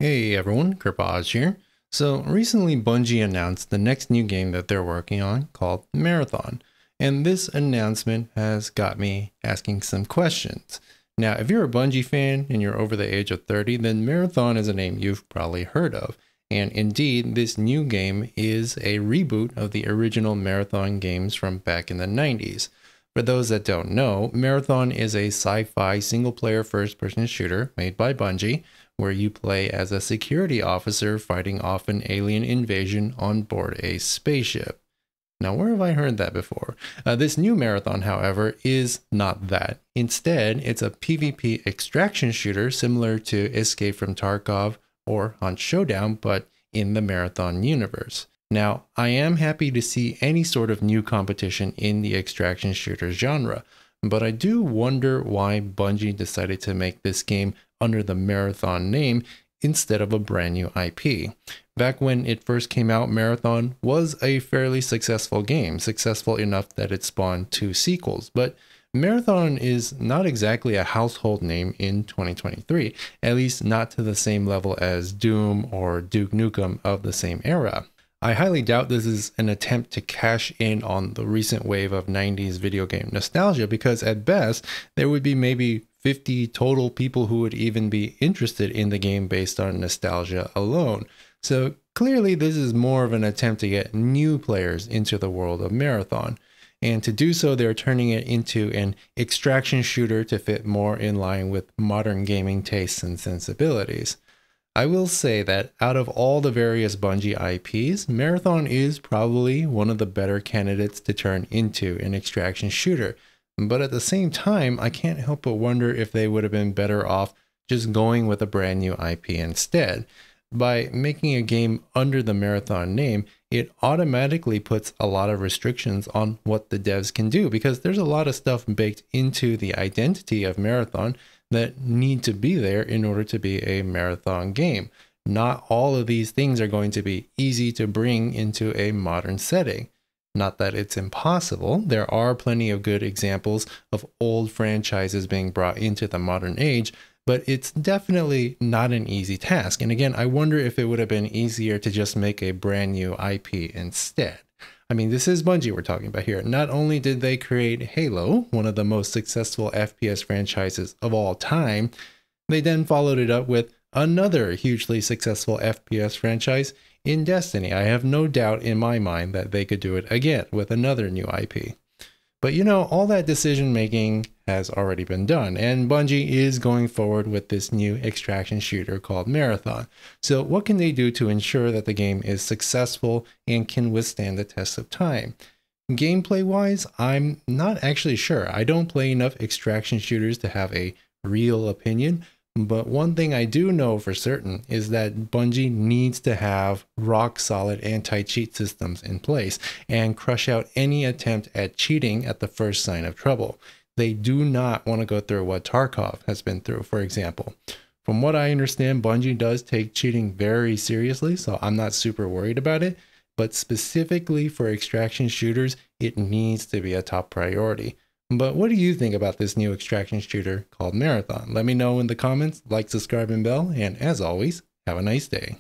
Hey everyone, Kirpaz here. So recently Bungie announced the next new game that they're working on called Marathon. And this announcement has got me asking some questions. Now, if you're a Bungie fan and you're over the age of 30, then Marathon is a name you've probably heard of. And indeed, this new game is a reboot of the original Marathon games from back in the 90s. For those that don't know, Marathon is a sci-fi single-player first-person shooter made by Bungie, where you play as a security officer fighting off an alien invasion on board a spaceship. Now, where have I heard that before? This new Marathon, however, is not that. Instead, it's a PvP extraction shooter similar to Escape from Tarkov or Hunt Showdown, but in the Marathon universe. Now, I am happy to see any sort of new competition in the extraction shooter genre, but I do wonder why Bungie decided to make this game under the Marathon name instead of a brand new IP. Back when it first came out, Marathon was a fairly successful game, successful enough that it spawned 2 sequels, but Marathon is not exactly a household name in 2023, at least not to the same level as Doom or Duke Nukem of the same era. I highly doubt this is an attempt to cash in on the recent wave of 90s video game nostalgia, because at best, there would be maybe 50 total people who would even be interested in the game based on nostalgia alone. So clearly this is more of an attempt to get new players into the world of Marathon. And to do so, they're turning it into an extraction shooter to fit more in line with modern gaming tastes and sensibilities. I will say that out of all the various Bungie IPs, Marathon is probably one of the better candidates to turn into an extraction shooter. But at the same time, I can't help but wonder if they would have been better off just going with a brand new IP instead. By making a game under the Marathon name, it automatically puts a lot of restrictions on what the devs can do, because there's a lot of stuff baked into the identity of Marathon that need to be there in order to be a Marathon game. Not all of these things are going to be easy to bring into a modern setting. Not that it's impossible. There are plenty of good examples of old franchises being brought into the modern age, but it's definitely not an easy task. And again, I wonder if it would have been easier to just make a brand new IP instead. I mean, this is Bungie we're talking about here. Not only did they create Halo, one of the most successful FPS franchises of all time, they then followed it up with another hugely successful FPS franchise in Destiny. I have no doubt in my mind that they could do it again with another new IP. But you know, all that decision making has already been done, and Bungie is going forward with this new extraction shooter called Marathon. So what can they do to ensure that the game is successful and can withstand the test of time? Gameplay wise, I'm not actually sure. I don't play enough extraction shooters to have a real opinion. But one thing I do know for certain is that Bungie needs to have rock-solid anti-cheat systems in place and crush out any attempt at cheating at the first sign of trouble. They do not want to go through what Tarkov has been through, for example. From what I understand, Bungie does take cheating very seriously, so I'm not super worried about it. But specifically for extraction shooters, it needs to be a top priority. But what do you think about this new extraction shooter called Marathon? Let me know in the comments, like, subscribe, and bell, and as always, have a nice day.